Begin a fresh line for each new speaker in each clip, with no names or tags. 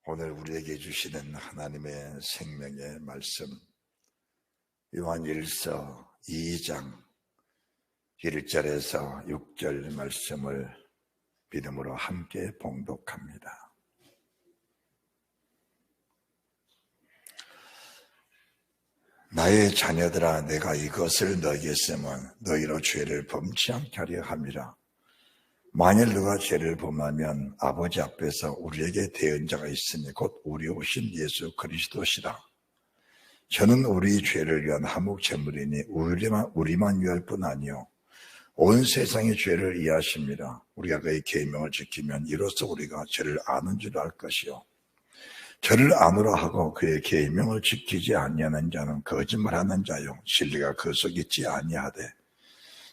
오늘 우리에게 주시는 하나님의 생명의 말씀, 요한일서 2장 1절에서 6절 말씀을 믿음으로 함께 봉독합니다. 나의 자녀들아, 내가 이것을 너희에게 쓰면 너희로 죄를 범치 않게 하려 함이라. 만일 누가 죄를 범하면 아버지 앞에서 우리에게 대언자가 있으니 곧 우리 오신 예수 그리스도시라. 저는 우리 죄를 위한 한몫 제물이니 우리만 위할 뿐 아니요 온 세상의 죄를 이해하십니다. 우리가 그의 계명을 지키면 이로써 우리가 저를 아는 줄 알 것이요 저를 아노라 하고 그의 계명을 지키지 아니하는 자는 거짓말하는 자요 진리가 그 속에 있지 아니하되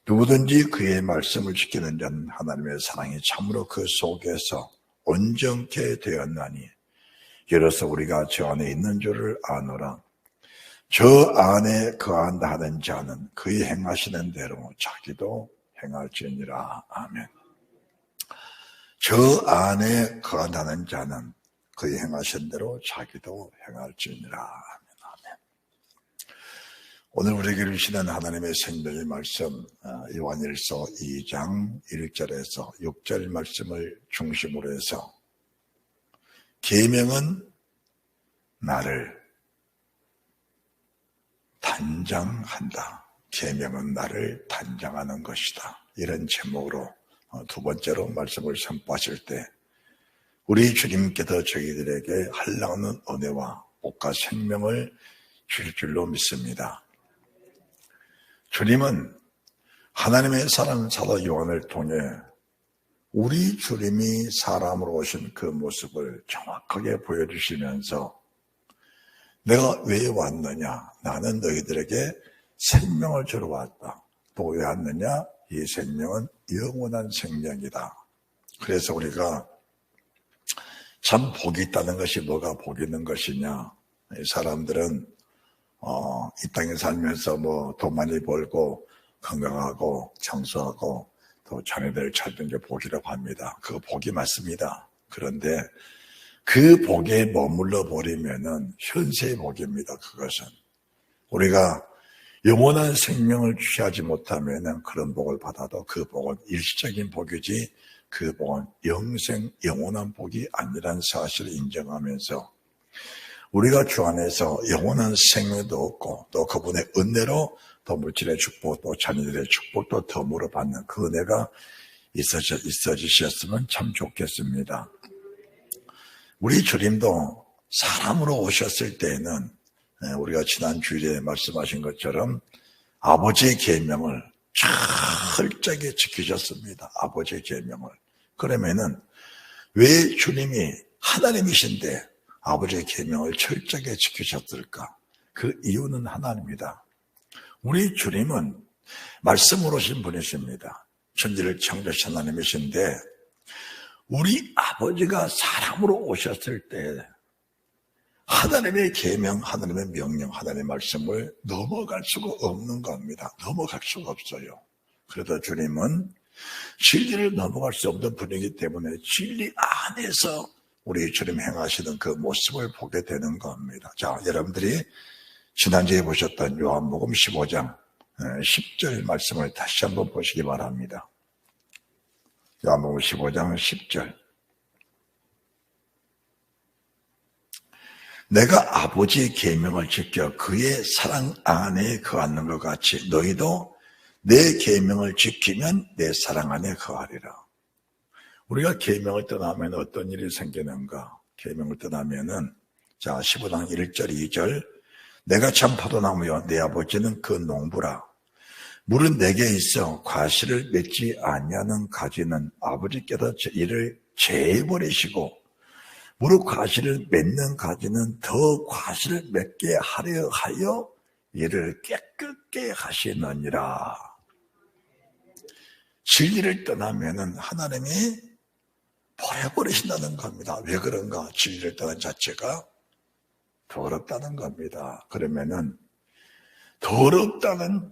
누구든지 그의 말씀을 지키는 자는 하나님의 사랑이 참으로 그 속에서 온전케 되었나니 이로써 우리가 저 안에 있는 줄을 아노라. 저 안에 거한다 하는 자는 그의 행하시는 대로 자기도 행할지니라. 아멘. 저 안에 거한다는 자는 그의 행하신 대로 자기도 행할지니라. 오늘 우리에게 주시는 하나님의 생명의 말씀, 요한일서 2장 1절에서 6절 말씀을 중심으로 해서 계명은 나를 단장한다. 계명은 나를 단장하는 것이다. 이런 제목으로 두 번째로 말씀을 선포하실 때 우리 주님께서 저희들에게 한량없는 은혜와 복과 생명을 줄 줄로 믿습니다. 주님은 하나님의 사랑 사도 요한을 통해 우리 주님이 사람으로 오신 그 모습을 정확하게 보여주시면서 내가 왜 왔느냐? 나는 너희들에게 생명을 주러 왔다. 또 왜 왔느냐? 이 생명은 영원한 생명이다. 그래서 우리가 참 복이 있다는 것이 뭐가 복이 있는 것이냐? 사람들은 이 땅에 살면서 돈 많이 벌고 건강하고 장수하고 또 자녀들을 찾는 게 복이라고 합니다. 그 복이 맞습니다. 그런데 그 복에 머물러 버리면은 현세의 복입니다. 그것은 우리가 영원한 생명을 취하지 못하면은 그런 복을 받아도 그 복은 일시적인 복이지 그 복은 영원한 복이 아니라는 사실을 인정하면서 우리가 주 안에서 영원한 생명도 얻고 또 그분의 은혜로 또 물질의 축복 또 자녀들의 축복도 덤으로 받는 그 은혜가 있어지셨으면 참 좋겠습니다. 우리 주님도 사람으로 오셨을 때에는 우리가 지난 주일에 말씀하신 것처럼 아버지의 계명을 철저하게 지키셨습니다. 아버지의 계명을. 그러면은 왜 주님이 하나님이신데 아버지의 계명을 철저하게 지키셨을까? 그 이유는 하나입니다. 우리 주님은 말씀으로 오신 분이십니다. 천지를 창조하신 하나님이신데 우리 아버지가 사람으로 오셨을 때 하나님의 계명, 하나님의 명령, 하나님의 말씀을 넘어갈 수가 없는 겁니다. 넘어갈 수가 없어요. 그래도 주님은 진리를 넘어갈 수 없는 분이기 때문에 진리 안에서 우리 주님 행하시는 그 모습을 보게 되는 겁니다. 자, 여러분들이 지난주에 보셨던 요한복음 15장 10절 말씀을 다시 한번 보시기 바랍니다. 요한복음 15장 10절. 내가 아버지의 계명을 지켜 그의 사랑 안에 거하는 것 같이 너희도 내 계명을 지키면 내 사랑 안에 거하리라. 우리가 계명을 떠나면 어떤 일이 생기는가? 계명을 떠나면은 15장 1절 2절 내가 참 포도나무여 내 아버지는 그 농부라. 물은 내게 있어 과실을 맺지 아니하는 가지는 아버지께서 이를 제해버리시고 무릇 과실을 맺는 가지는 더 과실을 맺게 하려 하여 이를 깨끗게 하시느니라. 진리를 떠나면은 하나님이 버려버리신다는 겁니다. 왜 그런가? 진리를 떠난 자체가 더럽다는 겁니다. 그러면은 더럽다는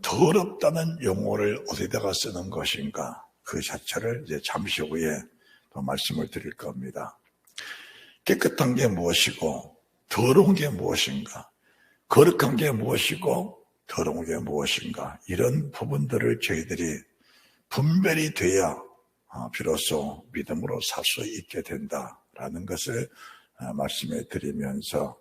용어를 어디다가 쓰는 것인가? 그 자체를 이제 잠시 후에 더 말씀을 드릴 겁니다. 깨끗한 게 무엇이고 더러운 게 무엇인가, 거룩한 게 무엇이고 더러운 게 무엇인가, 이런 부분들을 저희들이 분별이 돼야 비로소 믿음으로 살 수 있게 된다라는 것을 말씀해 드리면서,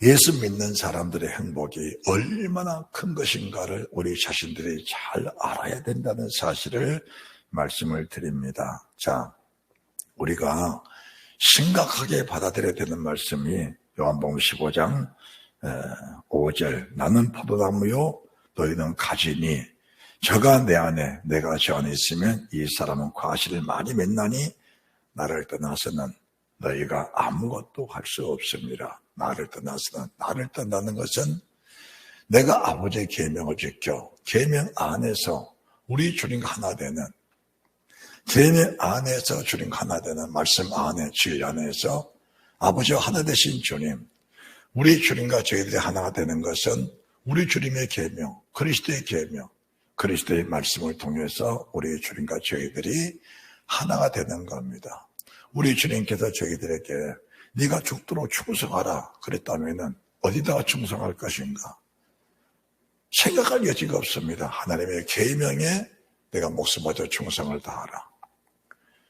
예수 믿는 사람들의 행복이 얼마나 큰 것인가를 우리 자신들이 잘 알아야 된다는 사실을 말씀을 드립니다. 자, 우리가 심각하게 받아들여야 되는 말씀이 요한복음 15장 5절, 나는 포도나무요 너희는 가지니 저가 내 안에 내가 저 안에 있으면 이 사람은 과실을 많이 맺나니 나를 떠나서는 너희가 아무것도 할 수 없습니다. 나를 떠나서는, 나를 떠나는 것은 내가 아버지의 계명을 지켜 계명 안에서 우리 주님과 하나 되는, 계명 안에서 주님과 하나 되는 말씀 안에, 진리 안에서 아버지와 하나 되신 주님, 우리 주님과 저희들이 하나가 되는 것은 우리 주님의 계명, 그리스도의 계명, 그리스도의 말씀을 통해서 우리 주님과 저희들이 하나가 되는 겁니다. 우리 주님께서 저희들에게 네가 죽도록 충성하라 그랬다면 어디다가 충성할 것인가? 생각할 여지가 없습니다. 하나님의 계명에 내가 목숨 바쳐 충성을 다하라.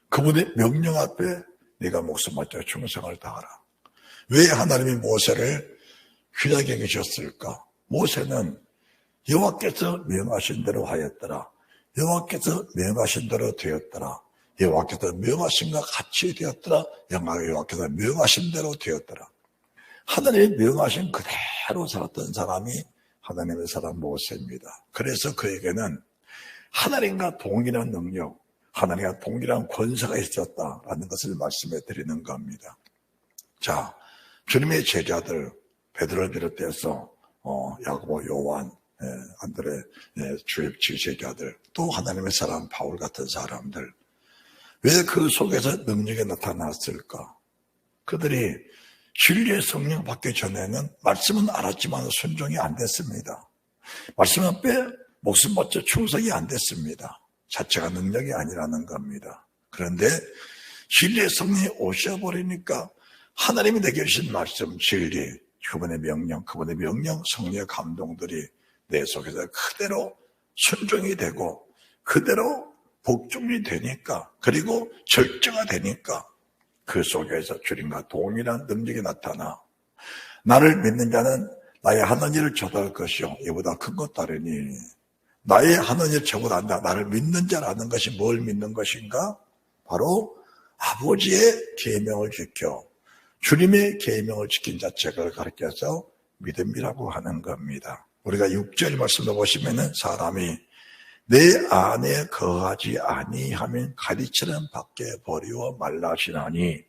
그분의 명령 앞에 네가 목숨 바쳐 충성을 다하라. 왜 하나님이 모세를 귀하게 계셨을까? 모세는 여호와께서 명하신 대로 하였더라. 여호와께서 명하신 대로 되었더라. 여호와께서 명하신과 같이 되었더라. 여호와께서 명하신 대로 되었더라. 하나님의 명하신 그대로 살았던 사람이 하나님의 사람 모세입니다. 그래서 그에게는 하나님과 동일한 능력, 하나님과 동일한 권세가 있었다라는 것을 말씀해 드리는 겁니다. 자, 주님의 제자들, 베드로를 비롯해서 야고보, 요한, 안드레, 주의 제자들, 또 하나님의 사람 바울 같은 사람들, 왜 그 속에서 능력이 나타났을까? 그들이 진리의 성령 받기 전에는 말씀은 알았지만 순종이 안 됐습니다. 말씀 앞에 목숨 바쳐 충성이 안 됐습니다. 자체가 능력이 아니라는 겁니다. 그런데 진리의 성령이 오셔버리니까 하나님이 내게 주신 말씀, 진리, 그분의 명령, 성령의 감동들이 내 속에서 그대로 순종이 되고 그대로 복종이 되니까, 그리고 절제가 되니까 그 속에서 주님과 동일한 능력이 나타나 나를 믿는 자는 나의 하는 일을 저도 것이요 이보다 큰 것 다르니, 나의 하는 일 저보다 안다. 나를 믿는 자라는 것이 뭘 믿는 것인가? 바로 아버지의 계명을 지켜 주님의 계명을 지킨 자체를 가르쳐서 믿음이라고 하는 겁니다. 우리가 6절 말씀을 보시면은 사람이 내 안에 거하지 아니하면 가리처럼 밖에 버리워 말라시나니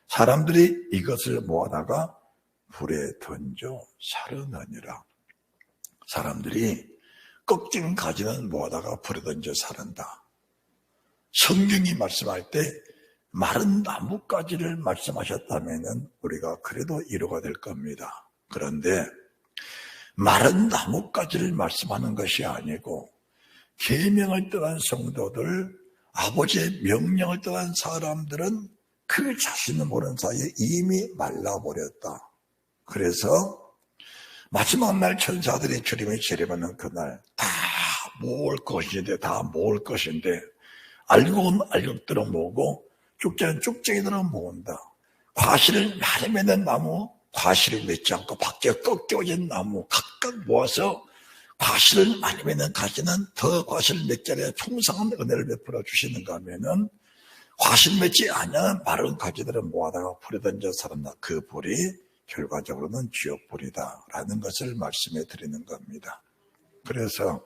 사람들이 이것을 모아다가 불에 던져 사르느니라. 사람들이 꺾인 가지는 모아다가 불에 던져 사른다. 성경이 말씀할 때 마른 나뭇가지를 말씀하셨다면 우리가 그래도 이해가 될 겁니다. 그런데 마른 나뭇가지를 말씀하는 것이 아니고 계명을 떠난 성도들, 아버지의 명령을 떠난 사람들은 그 자신을 모르는 사이에 이미 말라버렸다. 그래서 마지막 날 천사들이 주님의 재림하는 그날 다 모을 것인데 알곡은 알곡대로 모으고 쭉정이는 쭉정이대로 모은다. 과실을 많이 맺는 나무, 과실을 맺지 않고 밖에 꺾여진 나무 각각 모아서 과실을 많이 맺는 가지는 더 과실을 맺지 않아 풍성한 은혜를 베풀어 주시는가 하면은 과실 맺지 않은 마른 가지들은 모아다가 불에 던져 살았나. 그 불이 결과적으로는 지옥불이다라는 것을 말씀해 드리는 겁니다. 그래서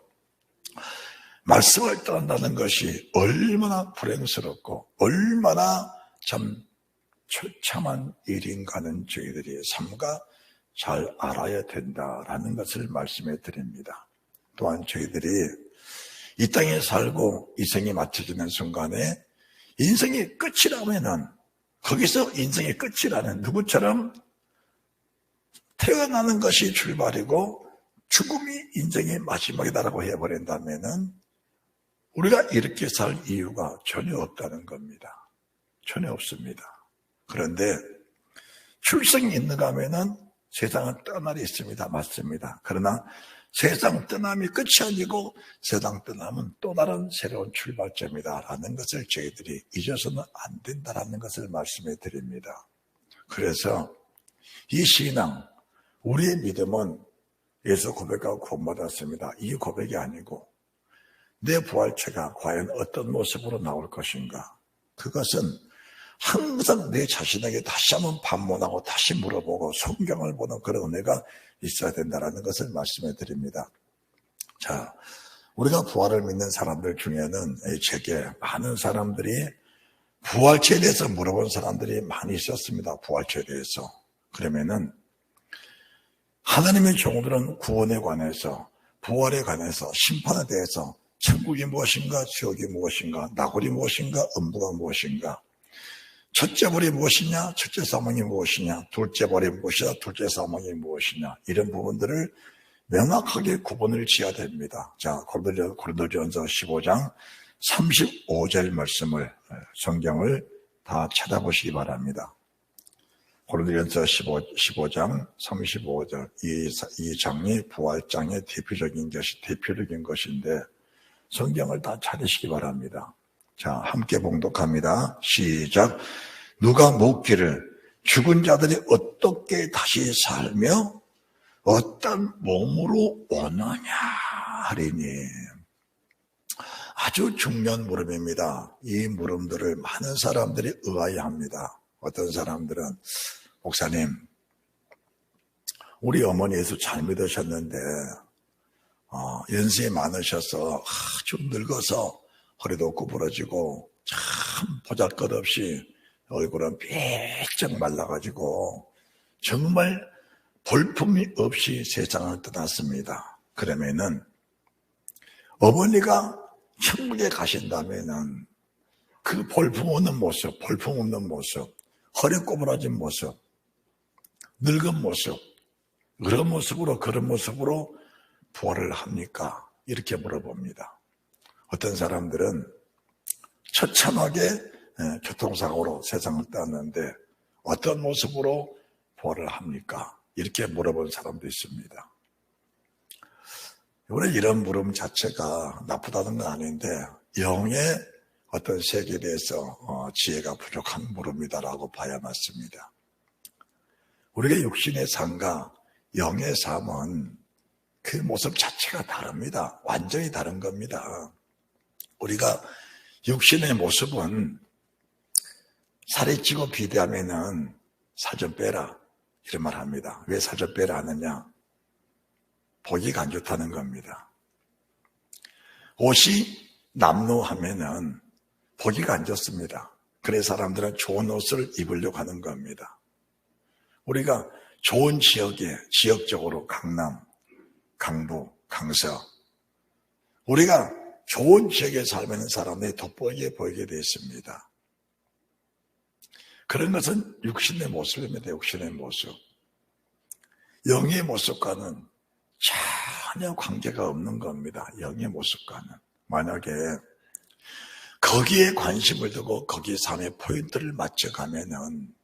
말씀을 떠난다는 것이 얼마나 불행스럽고 얼마나 참 처참한 일인가는 저희들이 삼가 잘 알아야 된다라는 것을 말씀해 드립니다. 또한 저희들이 이 땅에 살고 이 생이 맞춰지는 순간에 인생의 끝이라면은 거기서 인생의 끝이라는 누구처럼 태어나는 것이 출발이고 죽음이 인생의 마지막이다라고 해버린다면은 우리가 이렇게 살 이유가 전혀 없다는 겁니다. 전혀 없습니다. 그런데 출생이 있는가 하면은 세상은 떠날이 있습니다. 맞습니다. 그러나 세상 떠남이 끝이 아니고 세상 떠남은 또 다른 새로운 출발점이다라는 것을 저희들이 잊어서는 안 된다라는 것을 말씀해 드립니다. 그래서 이 신앙, 우리의 믿음은 예수 고백하고 구원받았습니다. 이 고백이 아니고 내 부활체가 과연 어떤 모습으로 나올 것인가. 그것은 항상 내 자신에게 다시 한번 반문하고 다시 물어보고 성경을 보는 그런 은혜가 있어야 된다는 것을 말씀해 드립니다. 자, 우리가 부활을 믿는 사람들 중에는 제게 많은 사람들이 부활체에 대해서 물어본 사람들이 많이 있었습니다. 부활체에 대해서. 그러면은 하나님의 종들은 구원에 관해서, 부활에 관해서, 심판에 대해서 천국이 무엇인가, 지옥이 무엇인가, 나골이 무엇인가, 음부가 무엇인가, 첫째 벌이 무엇이냐, 첫째 사망이 무엇이냐, 둘째 벌이 무엇이냐, 둘째 사망이 무엇이냐, 이런 부분들을 명확하게 구분을 지어야 됩니다. 자, 고린도전서 15장 35절 말씀을, 성경을 다 찾아보시기 바랍니다. 고린도전서 15장 35절, 이 장이 부활장의 대표적인 것인데 성경을 다 찾으시기 바랍니다. 자, 함께 봉독합니다. 시작. 누가 묻기를 죽은 자들이 어떻게 다시 살며 어떤 몸으로 오느냐 하리니. 아주 중요한 물음입니다. 이 물음들을 많은 사람들이 의아해합니다. 어떤 사람들은 목사님, 우리 어머니 예수 잘 믿으셨는데 연세이 많으셔서 아주 늙어서 허리도 구부러지고 참 보잘것없이 얼굴은 삐쩍 말라가지고 정말 볼품이 없이 세상을 떠났습니다. 그러면은 어머니가 천국에 가신다면은 그 볼품 없는 모습, 허리 구부러진 모습, 늙은 모습, 그런 모습으로 부활을 합니까? 이렇게 물어봅니다. 어떤 사람들은 처참하게 교통사고로 세상을 떠났는데 어떤 모습으로 부활을 합니까? 이렇게 물어본 사람도 있습니다. 이런 물음 자체가 나쁘다는 건 아닌데 영의 어떤 세계에 대해서 지혜가 부족한 물음이다라고 봐야 맞습니다. 우리가 육신의 삶과 영의 삶은 그 모습 자체가 다릅니다. 완전히 다른 겁니다. 우리가 육신의 모습은 살이 찌고 비대하면은 살 좀 빼라 이런 말 합니다. 왜 살 좀 빼라 하느냐? 보기가 안 좋다는 겁니다. 옷이 남루하면은 보기가 안 좋습니다. 그래서 사람들은 좋은 옷을 입으려고 하는 겁니다. 우리가 좋은 지역적으로 강남, 강북, 강서, 우리가 좋은 지역에 살면 사람들이 돋보이게 보이게 되어 있습니다. 그런 것은 육신의 모습입니다. 육신의 모습. 영의 모습과는 전혀 관계가 없는 겁니다. 영의 모습과는. 만약에 거기에 관심을 두고 거기 삶의 포인트를 맞춰가면은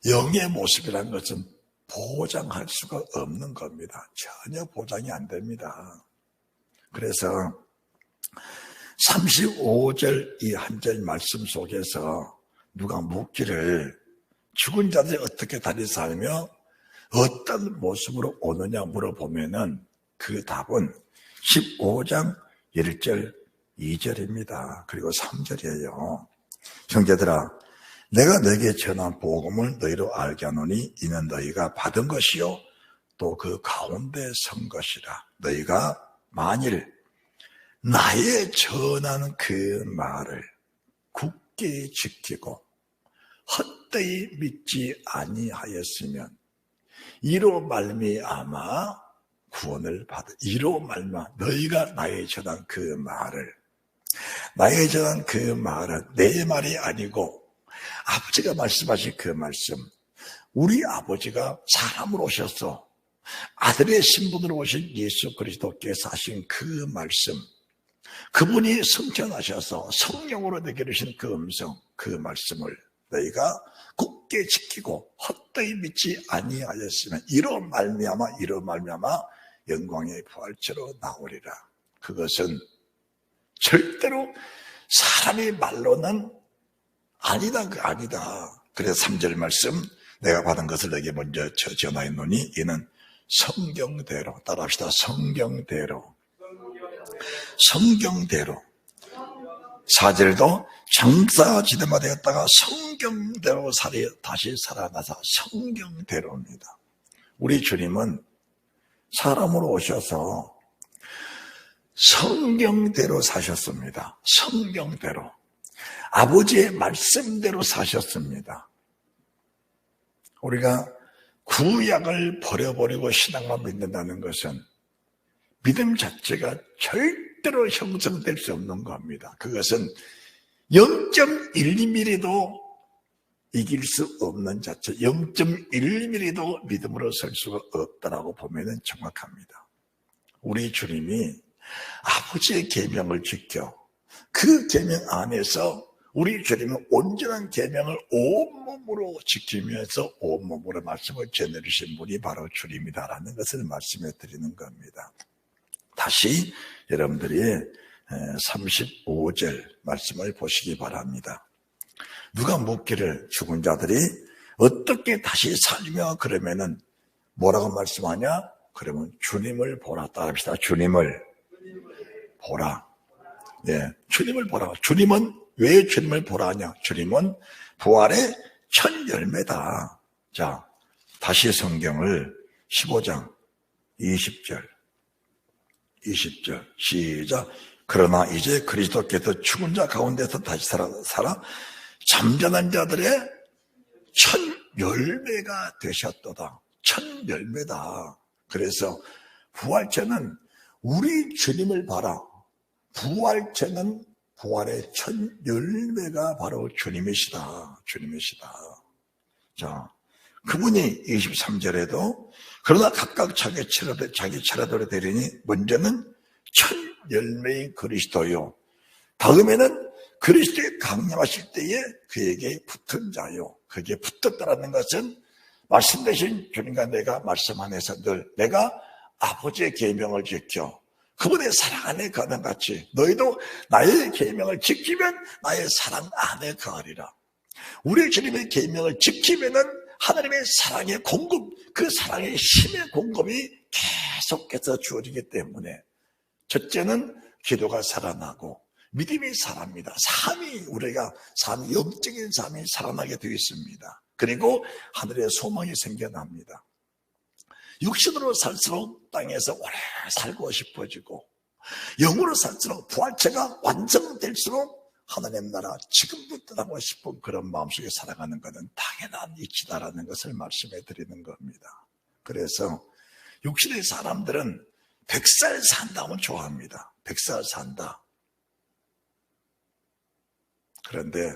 영의 모습이라는 것은 보장할 수가 없는 겁니다. 전혀 보장이 안 됩니다. 그래서 35절 이 한 절 말씀 속에서 누가 묻기를 죽은 자들이 어떻게 다시 살며 어떤 모습으로 오느냐 물어보면은 그 답은 15장 1절 2절입니다. 그리고 3절이에요. 형제들아, 내가 너에게 전한 복음을 너희로 알게 하노니 이는 너희가 받은 것이요 또 그 가운데 선 것이라. 너희가 만일 나의 전하는 그 말을 굳게 지키고 헛되이 믿지 아니하였으면 이로 말미암아 구원을 이로 말미암아 너희가 나의 전한 그 말을, 나의 전한 그 말은 내 말이 아니고 아버지가 말씀하신 그 말씀, 우리 아버지가 사람으로 오셔서 아들의 신분으로 오신 예수 그리스도께서 하신 그 말씀, 그분이 성천하셔서 성령으로 내게 주신 그 음성, 그 말씀을 너희가 굳게 지키고 헛되이 믿지 아니하였으면 이로 말미암아 영광의 부활체로 나오리라. 그것은 절대로 사람의 말로는 아니다. 그래서 3절 말씀, 내가 받은 것을 너에게 먼저 전하였노니 이는 성경대로, 따라합시다. 성경대로. 4절도 장사지대마 되었다가 성경대로 다시 살아나서 성경대로입니다. 우리 주님은 사람으로 오셔서 성경대로 사셨습니다. 성경대로. 아버지의 말씀대로 사셨습니다. 우리가 구약을 버려버리고 신앙만 믿는다는 것은 믿음 자체가 절대로 형성될 수 없는 겁니다. 그것은 0.1mm도 이길 수 없는 자체, 0.1mm도 믿음으로 설 수가 없다라고 보면 정확합니다. 우리 주님이 아버지의 계명을 지켜 그 계명 안에서 우리 주님은 온전한 계명을 온몸으로 지키면서 온몸으로 말씀을 전해주신 분이 바로 주님이다라는 것을 말씀해 드리는 겁니다. 다시 여러분들이 35절 말씀을 보시기 바랍니다. 누가 묻기를 죽은 자들이 어떻게 다시 살며 그러면은 뭐라고 말씀하냐? 그러면 주님을 보라. 따라합시다. 주님을 보라. 네, 주님을 보라. 주님은 왜 주님을 보라 하냐? 주님은 부활의 첫 열매다. 자, 다시 성경을 15장 20절 시작. 그러나 이제 그리스도께서 죽은 자 가운데서 다시 살아 잠자는 자들의 첫 열매가 되셨도다. 첫 열매다. 그래서 부활체는 우리 주님을 봐라. 부활체는 부활의 첫 열매가 바로 주님이시다. 자, 그분이 23절에도 그러나 각각 자기 차례대로 되리니 먼저는 첫 열매인 그리스도요. 다음에는 그리스도의 강림하실 때에 그에게 붙은 자요. 그게 붙었다라는 것은 말씀 대신 주님과 내가 말씀 안에서 늘 내가 아버지의 계명을 지켜 그분의 사랑 안에 거하는 같이 너희도 나의 계명을 지키면 나의 사랑 안에 거하리라. 우리 주님의 계명을 지키면은 하나님의 사랑의 공급, 그 사랑의 힘의 공급이 계속해서 주어지기 때문에 첫째는 기도가 살아나고 믿음이 살아납니다. 우리가 영적인 삶이 살아나게 되어 있습니다. 그리고 하늘의 소망이 생겨납니다. 육신으로 살수록 땅에서 오래 살고 싶어지고 영으로 살수록 부활체가 완성될수록 하나님 나라 지금도 떠나고 싶은 그런 마음속에 살아가는 것은 당연한 이치다라는 것을 말씀해 드리는 겁니다. 그래서 육신의 사람들은 100살 산다면 좋아합니다. 100살 산다. 그런데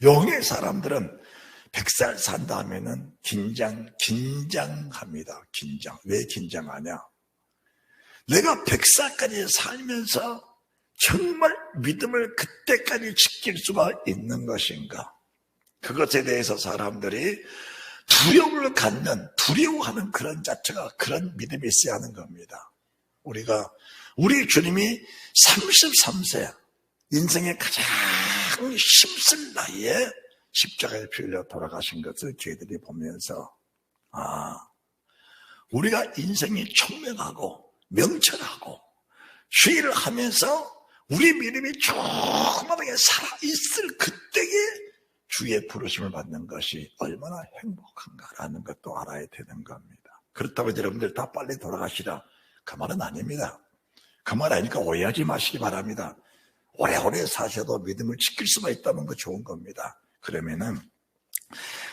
영의 사람들은 100살 산다 하면은 긴장합니다. 왜 긴장하냐? 내가 100살까지 살면서 정말 믿음을 그때까지 지킬 수가 있는 것인가? 그것에 대해서 사람들이 두려워하는 그런 자체가 그런 믿음이 있어야 하는 겁니다. 우리 주님이 33세, 인생의 가장 힘쓸 나이에 십자가에 필려 돌아가신 것을 저희들이 보면서 우리가 인생이 총명하고 명철하고 주의를 하면서 우리 믿음이 조그맣게 살아있을 그때에 주의 부르심을 받는 것이 얼마나 행복한가라는 것도 알아야 되는 겁니다. 그렇다고 여러분들 다 빨리 돌아가시라 그 말은 아닙니다. 그 말 아니니까 오해하지 마시기 바랍니다. 오래오래 사셔도 믿음을 지킬 수가 있다는 거 좋은 겁니다. 그러면은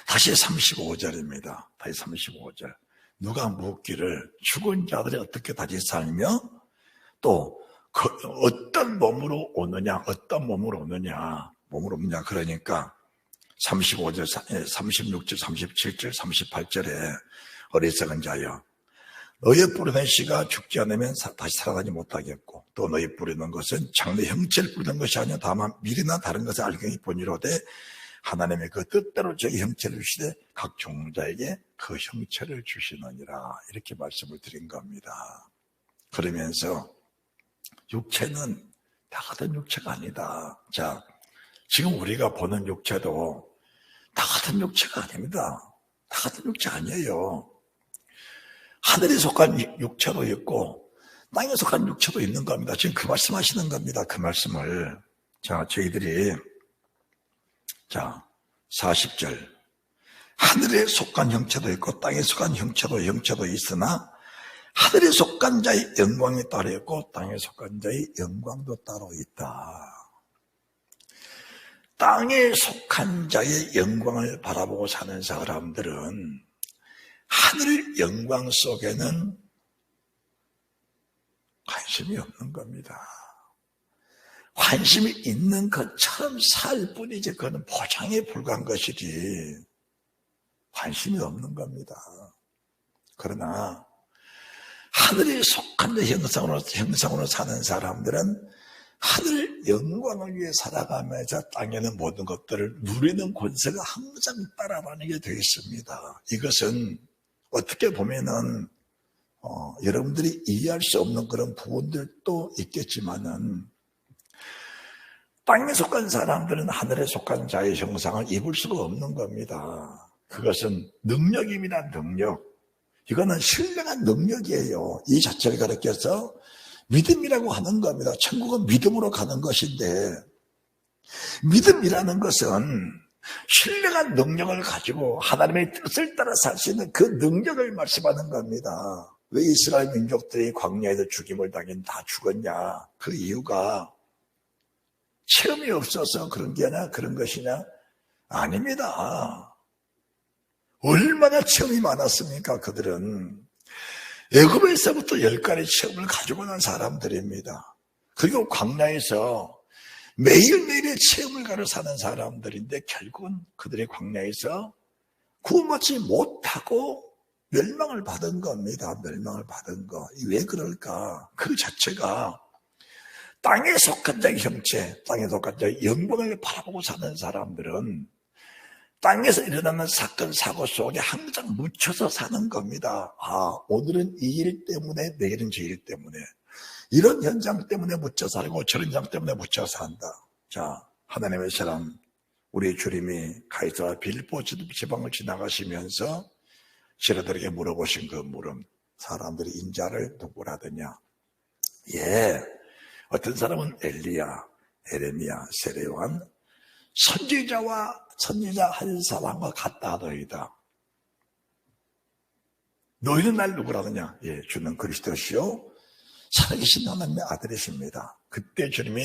다시 35절입니다. 다시 35절. 누가 묻기를 죽은 자들이 어떻게 다시 살며 또 어떤 몸으로 오느냐 그러니까 35절, 36절, 37절, 38절에 어리석은 자여 너의 뿌리는 씨가 죽지 않으면 다시 살아나지 못하겠고 또 너희 뿌리는 것은 장래 형체를 뿌리는 것이 아니라 다만 밀이나 다른 것을 알경이 보니로되 하나님의 그 뜻대로 저희 형체를 주시되 각 종자에게 그 형체를 주시느니라 이렇게 말씀을 드린 겁니다. 그러면서 육체는 다 같은 육체가 아니다. 자, 지금 우리가 보는 육체도 다 같은 육체가 아닙니다. 다 같은 육체 아니에요. 하늘에 속한 육체도 있고 땅에 속한 육체도 있는 겁니다. 지금 그 말씀하시는 겁니다. 그 말씀을. 자, 저희들이 40절 하늘에 속한 형체도 있고 땅에 속한 형체도 있으나 하늘에 속한 자의 영광이 따로 있고 땅에 속한 자의 영광도 따로 있다. 땅에 속한 자의 영광을 바라보고 사는 사람들은 하늘 영광 속에는 관심이 없는 겁니다. 관심이 있는 것처럼 살 뿐이지 그거는 포장에 불과한 것이지 관심이 없는 겁니다. 그러나 하늘에 속한 형상으로 사는 사람들은 하늘 영광을 위해 살아가면서 땅에는 모든 것들을 누리는 권세가 항상 따라다니게 되어 있습니다. 이것은 어떻게 보면은 여러분들이 이해할 수 없는 그런 부분들도 있겠지만은 땅에 속한 사람들은 하늘에 속한 자의 형상을 입을 수가 없는 겁니다. 그것은 능력입니다. 능력. 이거는 신령한 능력이에요. 이 자체를 가르쳐서 믿음이라고 하는 겁니다. 천국은 믿음으로 가는 것인데 믿음이라는 것은 신령한 능력을 가지고 하나님의 뜻을 따라 살 수 있는 그 능력을 말씀하는 겁니다. 왜 이스라엘 민족들이 광야에서 죽임을 당해 다 죽었냐? 그 이유가 체험이 없어서 그런 게냐? 그런 것이냐? 아닙니다. 얼마나 체험이 많았습니까? 그들은 애굽에서부터 10가지 체험을 가지고 난 사람들입니다. 그리고 광야에서 매일매일의 체험을 가지고 사는 사람들인데 결국은 그들의 광야에서 구원받지 못하고 멸망을 받은 겁니다. 멸망을 받은 거. 왜 그럴까? 그 자체가 땅에 속한 자의 형체, 땅에 속한 자의 영광을 바라보고 사는 사람들은 땅에서 일어나는 사건, 사고 속에 항상 묻혀서 사는 겁니다. 오늘은 이 일 때문에, 내일은 저 일 때문에. 이런 현상 때문에 묻혀 살고 저런 현상 때문에 묻혀 산다. 자, 하나님의 사람, 우리 주님이 가이사라 빌립보 지방을 지나가시면서 제자들에게 물어보신 그 물음, 사람들이 인자를 누구라 하더냐? 어떤 사람은 엘리야, 에레미야, 세례요한, 선지자 한 사람과 같다 하더이다. 너희는 날 누구라 하느냐? 주는 그리스도시요 살아계신 하나님의 아들이십니다. 그때 주님이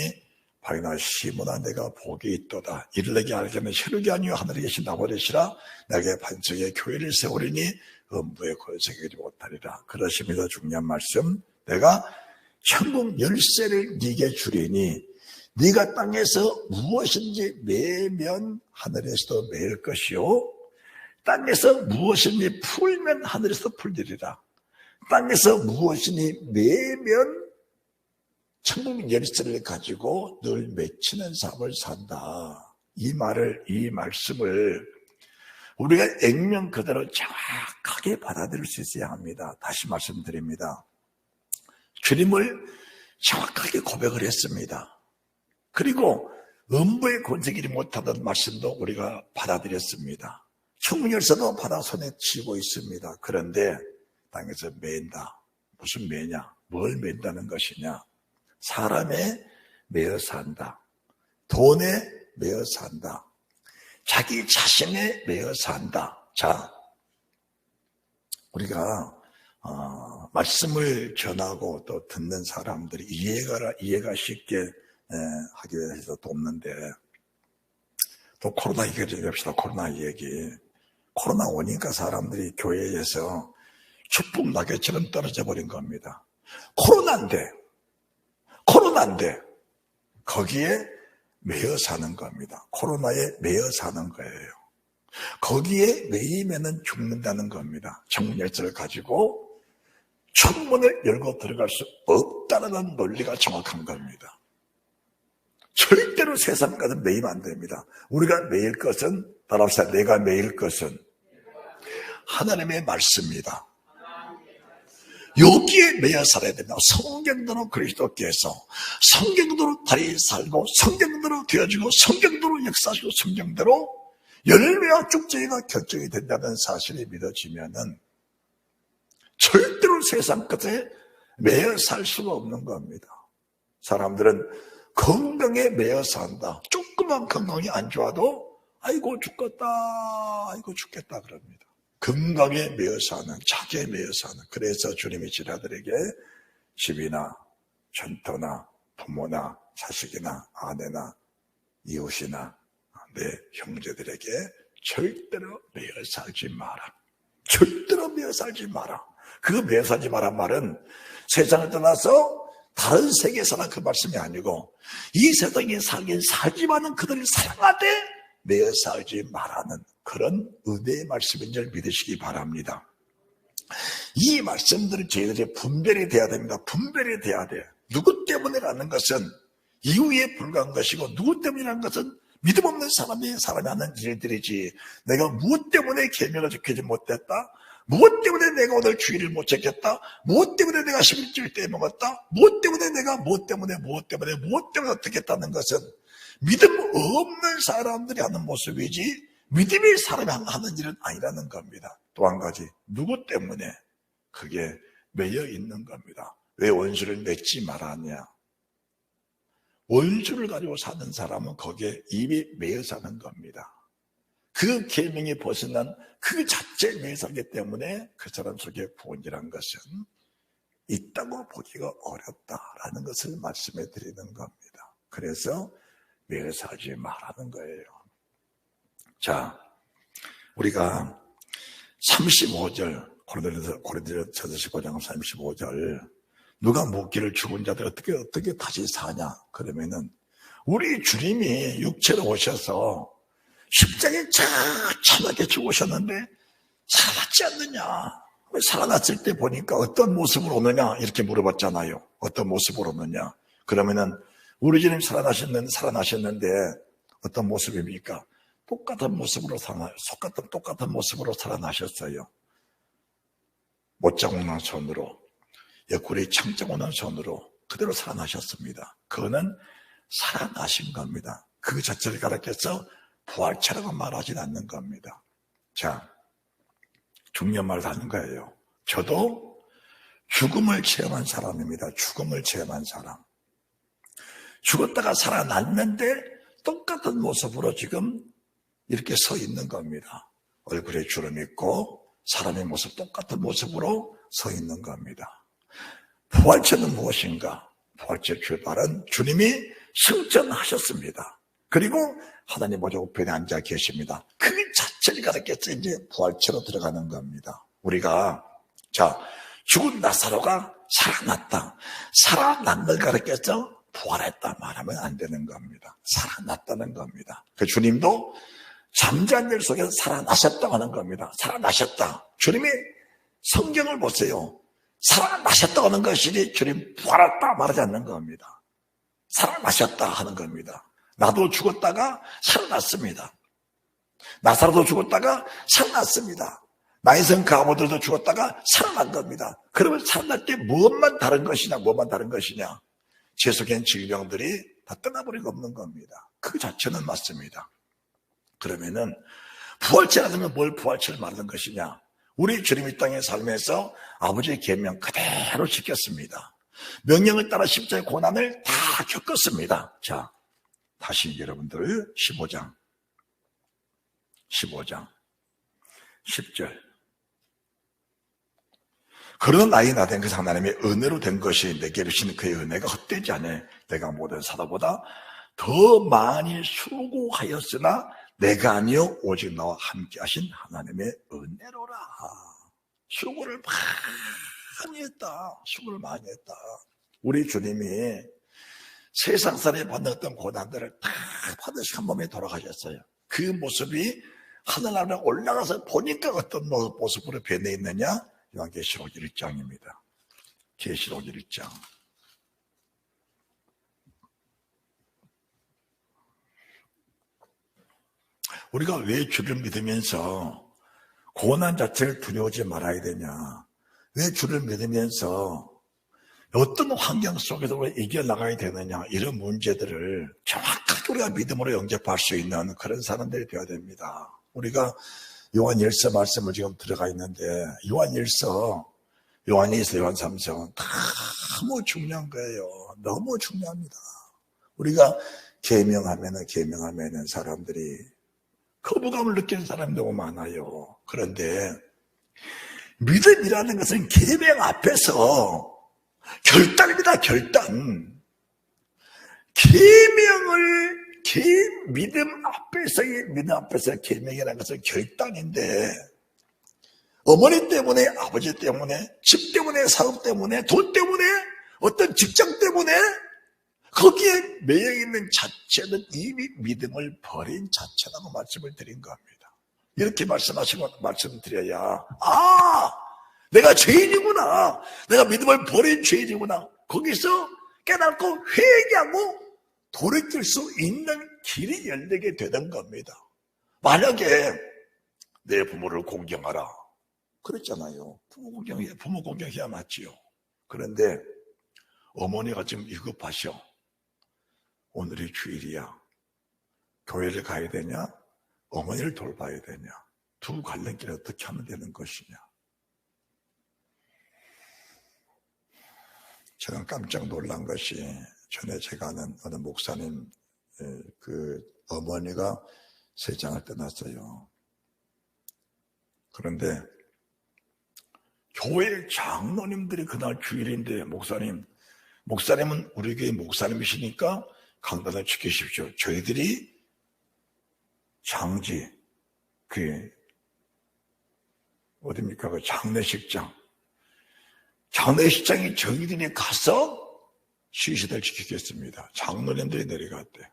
바요나 시몬아 내가 복이 있도다. 이를 내게 알게 하면 혈육이 아니요 하늘에 계신 아버지시라. 내게 반석에 교회를 세우리니 음부의 권세가 이르지 못하리라. 그러시면서 중요한 말씀, 내가 천국 열쇠를 네게 주리니 네가 땅에서 무엇인지 매면 하늘에서도 매일 것이요 땅에서 무엇인지 풀면 하늘에서 풀리리라. 땅에서 무엇이니 매면 천국 열쇠를 가지고 늘 맺히는 삶을 산다. 이 말씀을 우리가 액면 그대로 정확하게 받아들일 수 있어야 합니다. 다시 말씀드립니다. 주님을 정확하게 고백을 했습니다. 그리고 음부의 권세기를 못하던 말씀도 우리가 받아들였습니다. 천국 열쇠도 받아 손에 쥐고 있습니다. 그런데 땅에서 맨다. 무슨 매냐? 뭘 맨다는 것이냐? 사람에 매여 산다. 돈에 매여 산다. 자기 자신에 매여 산다. 자, 우리가 말씀을 전하고 또 듣는 사람들이 이해가 쉽게 하기 위해서 돕는데, 또 코로나 얘기 좀 합시다. 코로나 얘기. 코로나 오니까 사람들이 교회에서 추풍 낙엽처럼 떨어져 버린 겁니다. 코로나인데 거기에 매여 사는 겁니다. 코로나에 매여 사는 거예요. 거기에 매이면은 죽는다는 겁니다. 천국 열쇠를 가지고 천문을 열고 들어갈 수 없다는 논리가 정확한 겁니다. 절대로 세상 것은 매이면 안 됩니다. 우리가 매일 것은, 따라합시다. 내가 매일 것은 하나님의 말씀입니다. 여기에 매여 살아야 됩니다. 성경대로 그리스도께서 성경대로 다리 살고 성경대로 되어지고 성경대로 역사하시고 성경대로 열매와 축제가 결정이 된다는 사실이 믿어지면은 절대로 세상 끝에 매여 살 수가 없는 겁니다. 사람들은 건강에 매여 산다. 조금만 건강이 안 좋아도 아이고 죽겠다, 아이고 죽겠다 그럽니다. 건강에 매여 사는, 자기에 매여 사는. 그래서 주님이 지라들에게 집이나 전토나 부모나 자식이나 아내나 이웃이나 내 형제들에게 절대로 매여 살지 마라. 절대로 매여 살지 마라. 그 매여 살지 마란 말은 세상을 떠나서 다른 세계에 사는 그 말씀이 아니고 이 세상에 살긴 살지만은 그들을 사랑하되 매여 살지 말라는 그런 은혜의 말씀인 줄 믿으시기 바랍니다. 이 말씀들은 저희들이 분별이 돼야 됩니다. 분별이 돼야 돼요. 누구 때문에라는 것은 이유에 불과한 것이고 누구 때문이라는 것은 믿음 없는 사람이 하는 일들이지 내가 무엇 때문에 계명을 지키지 못했다, 무엇 때문에 내가 오늘 주의를 못 지켰다, 무엇 때문에 내가 11주일 때 먹었다, 무엇 때문에 내가 무엇 때문에 어떻게 했다는 것은 믿음 없는 사람들이 하는 모습이지 믿음의 사람이 하는 일은 아니라는 겁니다. 또 한 가지, 누구 때문에 그게 매여 있는 겁니다. 왜 원수를 맺지 말았냐? 원수를 가지고 사는 사람은 거기에 입이 매여 사는 겁니다. 그 계명이 벗어난 그 자체에 매여 살기 때문에 그 사람 속에 구원이라는 것은 있다고 보기가 어렵다라는 것을 말씀해 드리는 겁니다. 그래서 매여 살지 말라는 거예요. 자, 우리가 35절, 고린도전서 15장 35절, 누가 묻기를 죽은 자들 어떻게 다시 사냐? 그러면은, 우리 주님이 육체로 오셔서 십자가에 참하게 죽으셨는데, 살아났지 않느냐? 왜 살아났을 때 보니까 어떤 모습으로 오느냐? 이렇게 물어봤잖아요. 어떤 모습으로 오느냐? 그러면은, 우리 주님 살아나셨는데, 어떤 모습입니까? 똑같은 모습으로 똑같은 모습으로 살아나셨어요. 못자국 난 손으로, 옆구리 창자국 난 손으로 그대로 살아나셨습니다. 그거는 살아나신 겁니다. 그 자체를 가르쳐서 부활체라고 말하진 않는 겁니다. 자, 중요한 말을 하는 거예요. 저도 죽음을 체험한 사람입니다. 죽음을 체험한 사람. 죽었다가 살아났는데 똑같은 모습으로 지금 이렇게 서 있는 겁니다. 얼굴에 주름 있고 사람의 모습 똑같은 모습으로 서 있는 겁니다. 부활체는 무엇인가? 부활체 출발은 주님이 승천하셨습니다. 그리고 하나님 보좌 우편에 앉아 계십니다. 그 자체를 가르쳐서 이제 부활체로 들어가는 겁니다. 우리가 죽은 나사로가 살아났다. 살아난 걸 가르쳐서 부활했다 말하면 안 되는 겁니다. 살아났다는 겁니다. 그 주님도 잠자는 일 속에서 살아나셨다고 하는 겁니다. 살아나셨다. 주님이 성경을 보세요. 살아나셨다고 하는 것이지 주님 부활했다 말하지 않는 겁니다. 살아나셨다 하는 겁니다. 나도 죽었다가 살아났습니다. 나사로도 죽었다가 살아났습니다. 나이성 그 아버들도 죽었다가 살아난 겁니다. 그러면 살아날 때 무엇만 다른 것이냐? 제 속엔 질병들이 다 떠나버리고 없는 겁니다. 그 자체는 맞습니다. 그러면은 부활체라면 뭘 부활체를 말하는 것이냐? 우리 주님 이 땅에 살면서 아버지의 계명 그대로 지켰습니다. 명령을 따라 십자의 고난을 다 겪었습니다. 자, 다시 여러분들 15장 10절. 그러나 나이 나된 그 하나님의 은혜로 된 것이 내게 주신 그의 은혜가 헛되지 않아. 내가 모든 사도보다 더 많이 수고하였으나 내가 아니요 오직 나와 함께 하신 하나님의 은혜로라. 수고를 많이 했다. 우리 주님이 세상 사람이 받는 어떤 고난들을 다 받으시고 한 몸에 돌아가셨어요. 그 모습이 하늘나라에 올라가서 보니까 어떤 모습으로 변해 있느냐? 요한계시록 1장입니다. 계시록 1장. 우리가 왜 주를 믿으면서 고난 자체를 두려워하지 말아야 되냐? 왜 주를 믿으면서 어떤 환경 속에서 우리가 이겨나가야 되느냐? 이런 문제들을 정확하게 우리가 믿음으로 영접할 수 있는 그런 사람들이 되어야 됩니다. 우리가 요한일서 말씀을 지금 들어가 있는데 요한일서, 요한일서, 요한 3서 너무 중요한 거예요. 너무 중요합니다. 우리가 계명하면은 사람들이 거부감을 느끼는 사람이 너무 많아요. 그런데 믿음이라는 것은 계명 앞에서 결단입니다. 결단. 믿음 앞에서의 계명이라는 것은 결단인데 어머니 때문에, 아버지 때문에, 집 때문에, 사업 때문에, 돈 때문에, 어떤 직장 때문에 거기에 매여 있는 자체는 이미 믿음을 버린 자체라고 말씀을 드린 겁니다. 이렇게 말씀드려야 내가 죄인이구나, 내가 믿음을 버린 죄인이구나, 거기서 깨닫고 회개하고 돌이킬 수 있는 길이 열리게 되는 겁니다. 만약에 내 부모를 공경하라 그랬잖아요. 부모 공경해야 맞지요. 그런데 어머니가 지금 위급하셔. 오늘이 주일이야. 교회를 가야 되냐? 어머니를 돌봐야 되냐? 두 갈림길을 어떻게 하면 되는 것이냐? 제가 깜짝 놀란 것이 전에 제가 아는 어느 목사님 그 어머니가 세상을 떠났어요. 그런데 교회 장로님들이 그날 주일인데 목사님은 우리 교회 목사님이시니까 강단을 지키십시오. 저희들이 장지, 어딥니까? 그 장례식장에 저희들이 가서 시시대를 지키겠습니다. 장로님들이 내려갔대.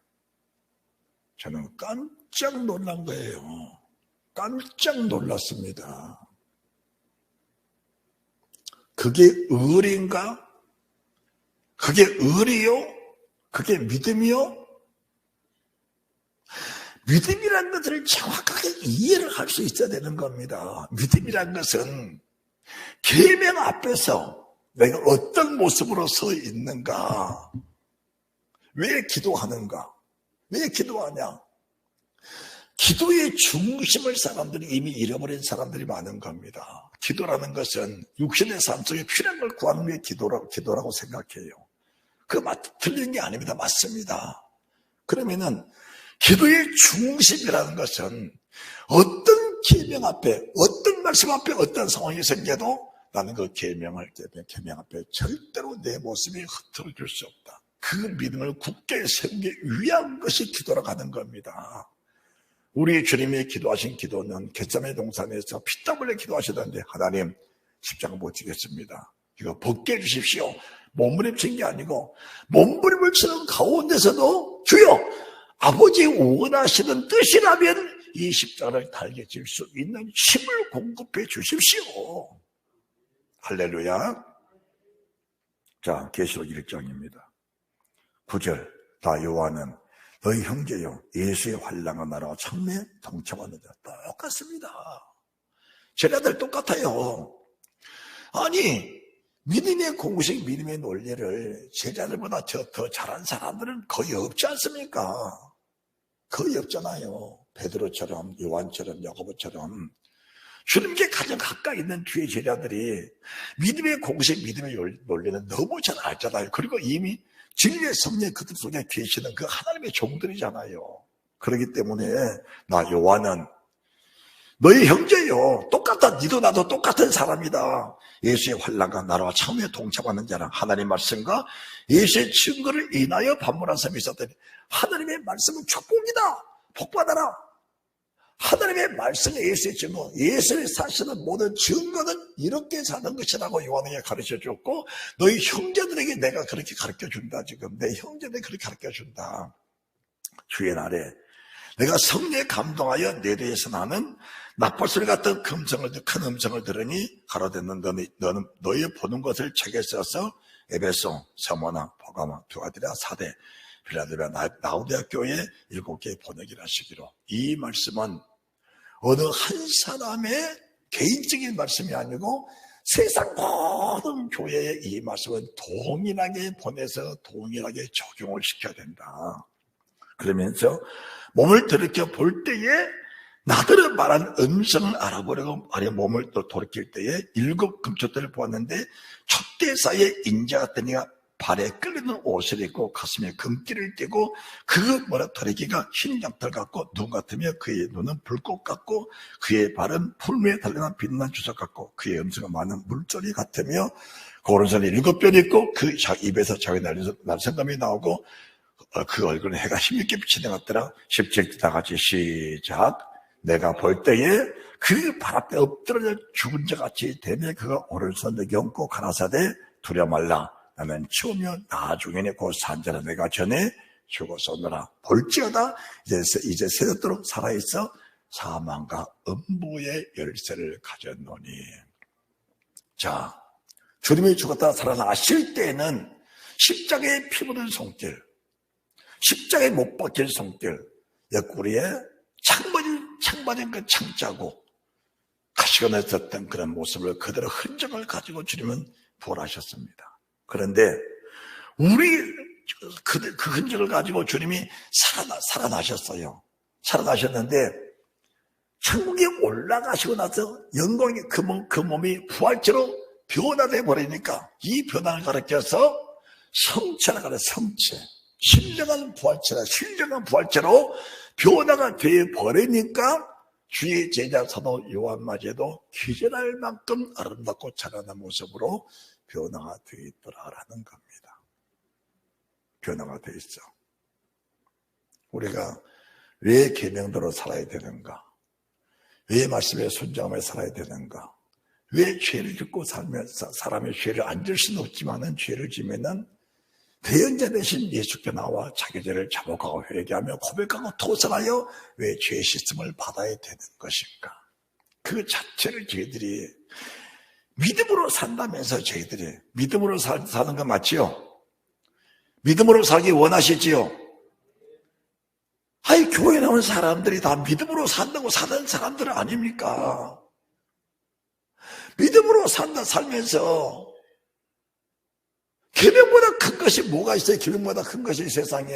저는 깜짝 놀란 거예요. 깜짝 놀랐습니다. 그게 의리인가? 그게 의리요? 그게 믿음이요? 믿음이란 것을 정확하게 이해를 할 수 있어야 되는 겁니다. 믿음이란 것은 계명 앞에서 내가 어떤 모습으로 서 있는가? 왜 기도하는가? 왜 기도하냐? 기도의 중심을 사람들이 이미 잃어버린 사람들이 많은 겁니다. 기도라는 것은 육신의 삶 속에 필요한 걸 구하는 게 기도라고 생각해요. 틀린 게 아닙니다. 맞습니다. 그러면은 기도의 중심이라는 것은 어떤 계명 앞에, 어떤 말씀 앞에, 어떤 상황이 생겨도 나는 그 계명 앞에 절대로 내 모습이 흐트러질 수 없다. 그 믿음을 굳게 세우기 위한 것이 기도라고 하는 겁니다. 우리 주님이 기도하신 기도는 겟세마네 동산에서 피땀 흘려 기도하시던데, 하나님 십자가 못 지겠습니다. 이거 벗게 해주십시오. 몸부림친 게 아니고 몸부림을 치는 가운데서도 주여 아버지 원하시는 뜻이라면 이 십자가를 달게 질 수 있는 힘을 공급해 주십시오. 할렐루야. 자, 계시록 1장입니다. 9절. 나 요한은 너희 형제여 예수의 환난과 나라와 참매에 동참하느냐. 똑같습니다. 제자들 똑같아요. 아니 믿음의 공식, 믿음의 논리를 제자들보다 더 잘한 사람들은 거의 없지 않습니까? 거의 없잖아요. 베드로처럼, 요한처럼, 야고보처럼 주님께 가장 가까이 있는 뒤에 제자들이 믿음의 공식, 믿음의 논리는 너무 잘 알잖아요. 그리고 이미 진리의 성령 그들 속에 계시는 그 하나님의 종들이잖아요. 그렇기 때문에 나 요한은 너희 형제요. 똑같아. 니도 나도 똑같은 사람이다. 예수의 환난과 나라와 참여에 동참하는 자는 하나님 말씀과 예수의 증거를 인하여 반문한 사람이 있었더니 하나님의 말씀은 축복이다. 복받아라. 하나님의 말씀의 예수의 증거, 예수의 사시는 모든 증거는 이렇게 사는 것이라고 요한에게 가르쳐줬고 너희 형제들에게 내가 그렇게 가르쳐준다. 지금 내 형제들에게 그렇게 가르쳐준다. 주의 날에 내가 성령에 감동하여 내 대해서 나는 나팔소리 같은 큰 음성을 들으니 가로되는 너는 너희 보는 것을 책에 써서 에베소, 서머나, 보가마, 두아디라, 사대 빌라델비아 라오디아 교회에 7개의 번역을 하시기로. 이 말씀은 어느 한 사람의 개인적인 말씀이 아니고 세상 모든 교회에 이 말씀은 동일하게 보내서 동일하게 적용을 시켜야 된다. 그러면서 몸을 돌이켜 볼 때에 나들은 말한 음성을 알아보려고 몸을 또 돌이킬 때에 7 금초대를 보았는데 첫 대사에 인자 같은 이가 발에 끌리는 옷을 입고 가슴에 금기를 띠고 그 돌이키가 흰 양털 같고 눈 같으며 그의 눈은 불꽃 같고 그의 발은 풀무에 달려난 빛난 주석 같고 그의 음성은 많은 물소리 같으며 그 오른손에 7뼈 있고 그 입에서 자기 날성감이 나오고 그 얼굴은 해가 힘있게 비치는 것 같더라. 17절 다 같이 시작. 내가 볼 때에 그 발 앞에 엎드러져 죽은 자 같이 되며 그가 오른손에 얹고 가라사대 두려 말라. 나는 처음이요 나중에는 곧 산자라. 내가 전에 죽었었노라. 볼지어다 이제 새롭도록 살아있어 사망과 음부의 열쇠를 가졌노니. 자, 주님이 죽었다 살아나실 때에는 십자가에 피 묻은 손길, 십자가에 못 박힌 손길, 옆구리에 창맞은 그 창자고 가시가 냈었던 그런 모습을 그대로 흔적을 가지고 주님은 부활하셨습니다. 그런데 우리 그 흔적을 가지고 주님이 살아나셨어요. 살아나셨는데 천국에 올라가시고 나서 영광의 그 몸이 부활체로 변화돼 버리니까 이 변화를 가르쳐서 성체라 그래. 성체, 신령한 부활체로 변화가 돼 버리니까 주의 제자 사도 요한마저도 기절할 만큼 아름답고 찬란한 모습으로 변화가 되어 있더라라는 겁니다. 변화가 되어 있어. 우리가 왜 계명대로 살아야 되는가? 왜 말씀에 순종하며 살아야 되는가? 왜 죄를 짓고 살면서 사람의 죄를 안 질 수는 없지만은 죄를 지면은 대언자 대신 예수께 나와 자기 죄를 자복하고 회개하며 고백하고 도전하여 왜 죄 씻음을 받아야 되는 것인가? 그 자체를 저희들이 믿음으로 산다면서 저희들이 믿음으로 사는 거 맞지요? 믿음으로 살기 원하시지요? 아이 교회 나온 사람들이 다 믿음으로 산다고 사는 사람들은 아닙니까? 믿음으로 살면서 계명보다 큰 것이 뭐가 있어요? 계명보다 큰 것이 세상에.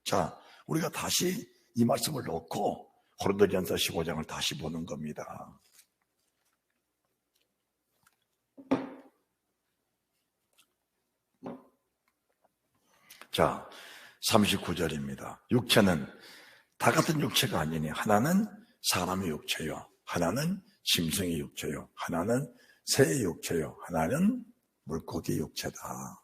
자, 우리가 다시 이 말씀을 놓고 고린도전서 15장을 다시 보는 겁니다. 자, 39절입니다. 육체는 다 같은 육체가 아니니 하나는 사람의 육체요, 하나는 짐승의 육체요, 하나는 새의 육체요, 하나는 물고기 육체다.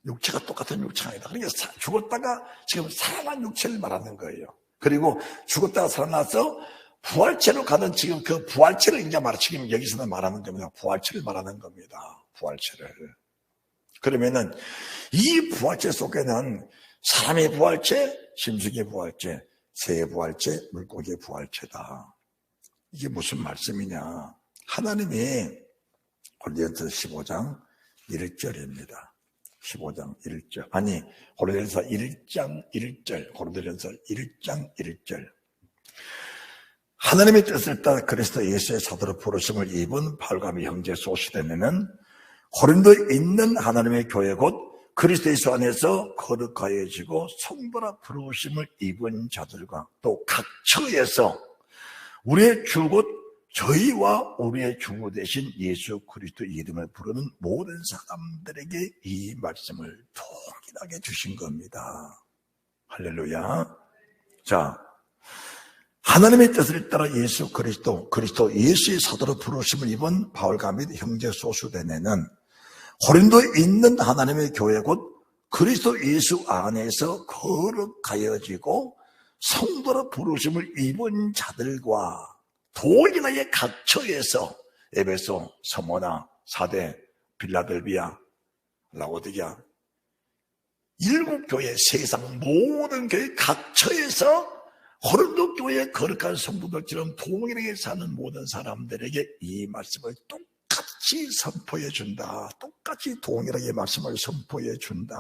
육체가 똑같은 육체가 아니다. 그러니까 죽었다가 지금 살아난 육체를 말하는 거예요. 그리고 죽었다가 살아나서 부활체로 가는 지금 그 부활체를 이제 지금 여기서는 말하는 겁니다. 부활체를 말하는 겁니다. 부활체를. 그러면은 이 부활체 속에는 사람의 부활체, 짐승의 부활체, 새의 부활체, 물고기의 부활체다. 이게 무슨 말씀이냐? 하나님이 고린도전서 15장 1절입니다. 15장 1절. 아니, 고린도전서 1장 1절. 고린도전서 1장 1절. 하나님의 뜻을 따라 그리스도 예수의 사도로 부르심을 입은 바울과 형제 소시대는 고린도에 있는 하나님의 교회 곧 그리스도 예수 안에서 거룩하여지고 성도라 부르심을 입은 자들과 또 각 처에서 우리의 주 곧 저희와 우리의 주 대신 예수 그리스도 이름을 부르는 모든 사람들에게 이 말씀을 동일하게 주신 겁니다. 할렐루야. 자, 하나님의 뜻을 따라 예수 그리스도 예수의 사도로 부르심을 입은 바울과 및 형제 소수대네는 고린도에 있는 하나님의 교회 곧 그리스도 예수 안에서 거룩하여지고 성도로 부르심을 입은 자들과 동일하게 각 처에서 에베소, 서모나, 사대, 빌라델비아, 라오디게아 7교회 세상 모든 교회 각 처에서 고린도 교회의 거룩한 성도들처럼 동일하게 사는 모든 사람들에게 이 말씀을 똑같이 선포해 준다. 똑같이 동일하게 말씀을 선포해 준다.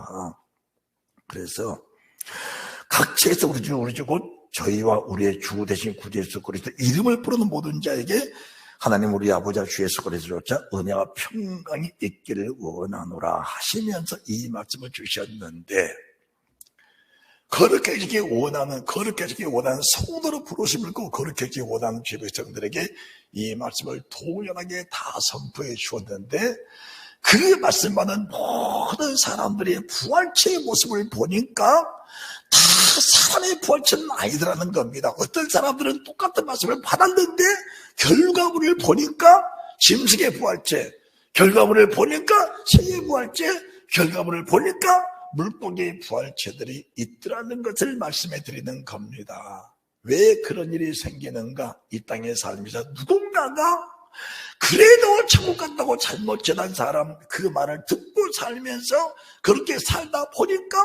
그래서 각처에서 우리 주 곧 저희와 우리의 주 대신 구주 예수 그리스도 이름을 부르는 모든 자에게 하나님 우리 아버지 주 예수 그리스도로자 은혜와 평강이 있기를 원하노라 하시면서 이 말씀을 주셨는데, 거룩해지기 원하는 성도로 부르심을 고 거룩해지기 원하는 주의 백성들에게 이 말씀을 동일하게 다 선포해 주었는데, 그 말씀만은 모든 사람들의 부활체의 모습을 보니까 다 사람의 부활체는 아니더라는 겁니다. 어떤 사람들은 똑같은 말씀을 받았는데 결과물을 보니까 짐승의 부활체, 결과물을 보니까 새의 부활체, 결과물을 보니까 물고기의 부활체들이 있더라는 것을 말씀해 드리는 겁니다. 왜 그런 일이 생기는가? 이 땅에 살면서 누군가가 그래도 천국 간다고 잘못 전한 사람 그 말을 듣고 살면서 그렇게 살다 보니까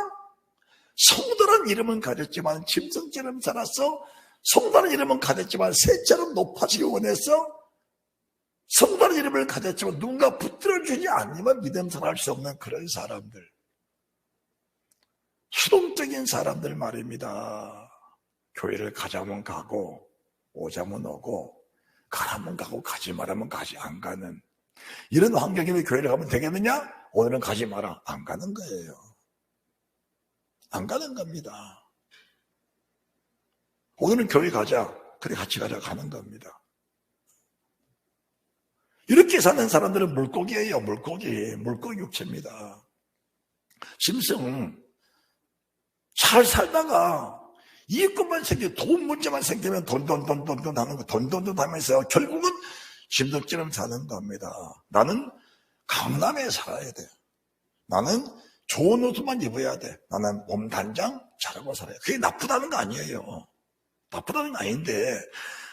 성도란 이름은 가졌지만 짐승처럼 살았어. 성도란 이름은 가졌지만 새처럼 높아지기 원해서 성도란 이름을 가졌지만 누군가 붙들어주지 않으면 믿음 살아갈 수 없는 그런 사람들, 수동적인 사람들 말입니다. 교회를 가자면 가고 오자면 오고 가라면 가고 가지 말라면 가지 안 가는 이런 환경이면 교회를 가면 되겠느냐? 오늘은 가지 마라. 안 가는 거예요. 안 가는 겁니다. 오늘은 교회 가자. 그래 같이 가자 가는 겁니다. 이렇게 사는 사람들은 물고기예요. 물고기 육체입니다. 짐승 잘 살다가 이익금만 생기면 돈 문제만 생기면 돈 하는 거, 돈 하면서 결국은 짐승처럼 사는 겁니다. 나는 강남에 살아야 돼. 나는 좋은 옷만 입어야 돼. 나는 몸 단장 잘하고 살아야 돼. 그게 나쁘다는 거 아니에요. 나쁘다는 거 아닌데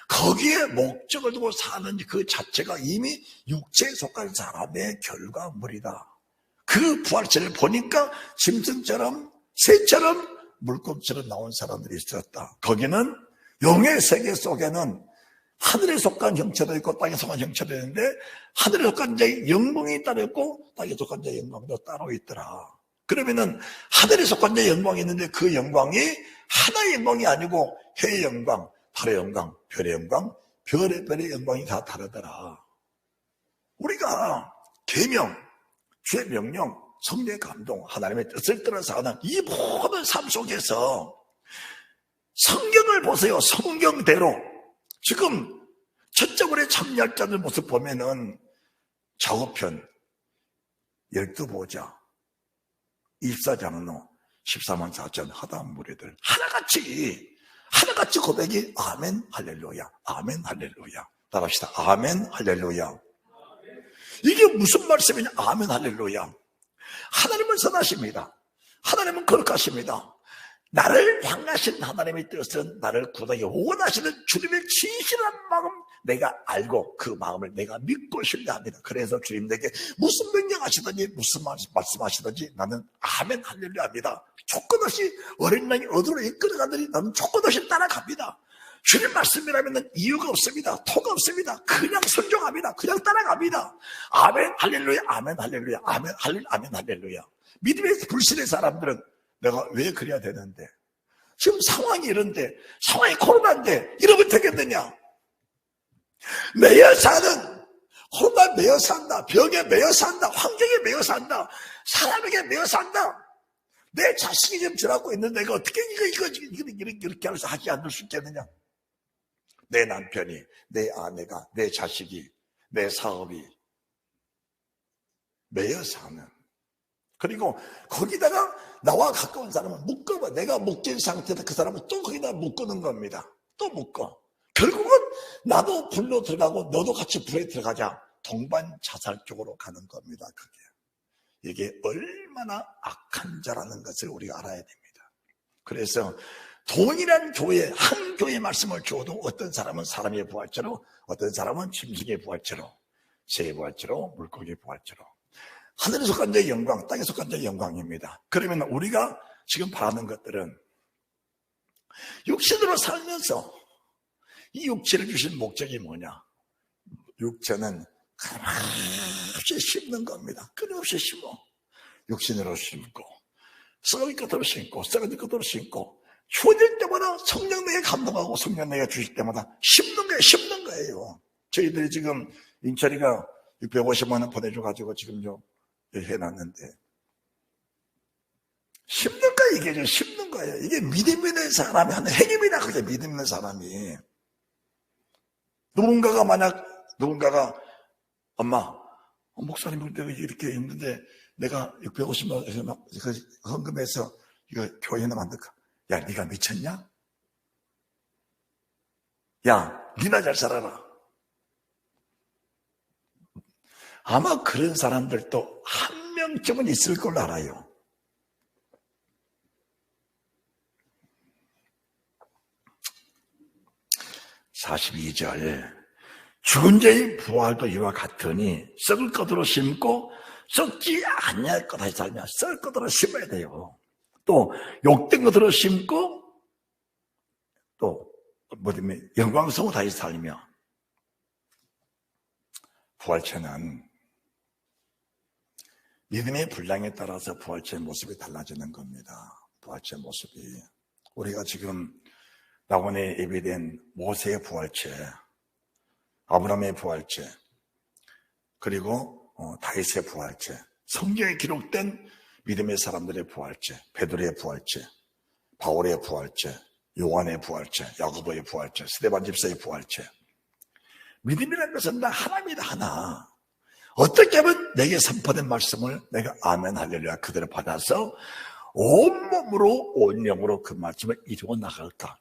거기에 목적을 두고 사는 그 자체가 이미 육체에 속한 사람의 결과물이다. 그 부활체를 보니까 짐승처럼 새처럼 물고기처럼 나온 사람들이 있었다. 거기는 영의 세계 속에는 하늘에 속한 형체도 있고 땅에 속한 형체도 있는데 하늘에 속한 자의 영광이 따로 있고 땅에 속한 자의 영광도 따로 있더라. 그러면은 하늘에 속한 자의 영광이 있는데 그 영광이 하나의 영광이 아니고 해의 영광, 달의 영광, 별의 영광, 별의 영광이 다 다르더라. 우리가 계명, 주의 명령, 성령의 감동, 하나님의 뜻을 따라서 하는 이 모든 삶 속에서 성경을 보세요. 성경대로 지금 첫째 월에 참여할 자들 모습 보면은 작업편 12보자 24장로 14만 4천 하다한 무리들 하나같이 고백이 아멘 할렐루야 아멘 할렐루야 따라합시다. 아멘 할렐루야. 이게 무슨 말씀이냐? 아멘 할렐루야. 하나님은 선하십니다. 하나님은 거룩하십니다. 나를 향하신 하나님의 뜻은 나를 구하기 원하시는 주님의 진실한 마음 내가 알고 그 마음을 내가 믿고 신뢰합니다. 그래서 주님 내게 무슨 명령하시든지 무슨 말씀하시든지 나는 아멘 할렐루야 합니다. 조건 없이 어린 양이 어디로 이끌어가더니 나는 조건 없이 따라갑니다. 주님 말씀이라면 이유가 없습니다. 토가 없습니다. 그냥 순종합니다. 그냥 따라갑니다. 아멘 할렐루야 아멘 할렐루야 아멘 할렐루야. 믿음의 불신의 사람들은 내가 왜 그래야 되는데 지금 상황이 이런데 상황이 코로나인데 이러면 되겠느냐. 매여 사는 코로나 매여 산다. 병에 매여 산다. 환경에 매여 산다. 사람에게 매여 산다. 내 자식이 지금 저러고 있는데 내가 어떻게 이렇게 하지 않을 수 있겠느냐. 내 남편이, 내 아내가, 내 자식이, 내 사업이 매여 사는. 그리고 거기다가 나와 가까운 사람은 묶어봐. 내가 묶인 상태에서 그 사람은 또 거기다 묶는 겁니다. 또 묶어. 결국은 나도 불로 들어가고 너도 같이 불에 들어가자. 동반 자살 쪽으로 가는 겁니다. 그게. 이게 얼마나 악한 자라는 것을 우리가 알아야 됩니다. 그래서 동일한 교회, 한 교회 말씀을 줘도 어떤 사람은 사람의 부활체로, 어떤 사람은 짐승의 부활체로, 새의 부활체로, 물고기의 부활체로. 하늘에 속한 자의 영광, 땅에 속한 자의 영광입니다. 그러면 우리가 지금 바라는 것들은 육신으로 살면서 이 육체를 주신 목적이 뭐냐? 육체는 끊임없이 심는 겁니다. 끊임없이 심어. 육신으로 심고 썩을 것으로 신고 썩어질 것으로 신고 주어질 때마다 성령 내게 감동하고 성령 내게 주실 때마다 심는 거예요. 저희들이 지금 인철이가 650만 원 보내줘가지고 지금 해놨는데 심는 거야. 이게 좀 심는 거예요. 이게 믿음 있는 사람이 하는 행위입니다. 그게 믿음 있는 사람이. 누군가가 엄마 목사님 이렇게 했는데 내가 650만 원 헌금해서 이거 교회나 만들까? 야, 네가 미쳤냐? 야, 니나 잘 살아라. 아마 그런 사람들도 한 명쯤은 있을 걸로 알아요. (42절) 죽은 자의 부활도 이와 같으니 썩을 것으로 심고 썩지 아니할 것으로 살며 썩을 것으로 심어야 돼요. 또 욕된 것으로 심고 또 영광스러운 다시 살며. 부활체는 믿음의 분량에 따라서 부활체의 모습이 달라지는 겁니다. 부활체의 모습이 우리가 지금 낙원에 예배된 모세의 부활체, 아브라함의 부활체, 그리고 다윗의 부활체, 성경에 기록된 믿음의 사람들의 부활체, 베드로의 부활체, 바울의 부활체, 요한의 부활체, 야고보의 부활체, 스데반 집사의 부활체. 믿음이라는 것은 다 하나입니다. 하나. 어떻게 하면 내게 선포된 말씀을 내가 아멘 할렐루야 그대로 받아서 온몸으로 온 영으로 그 말씀을 이루어 나갈까.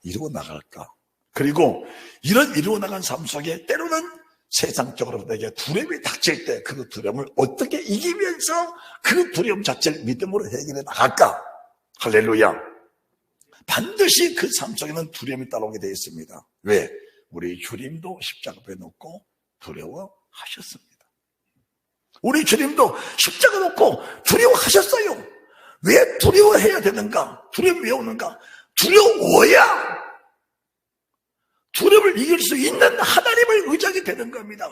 그리고 이런 이루어 나간 삶 속에 때로는 세상적으로 내게 두려움이 닥칠 때 그 두려움을 어떻게 이기면서 그 두려움 자체를 믿음으로 해결해 나갈까. 할렐루야. 반드시 그 삶 속에는 두려움이 따라오게 되어 있습니다. 왜? 우리 주님도 십자가 앞에 놓고 두려워하셨습니다. 우리 주님도 십자가 놓고 두려워하셨어요. 왜 두려워해야 되는가? 두려움이 왜 오는가? 두려워야 두려움을 이길 수 있는 하나님을 의지하게 되는 겁니다.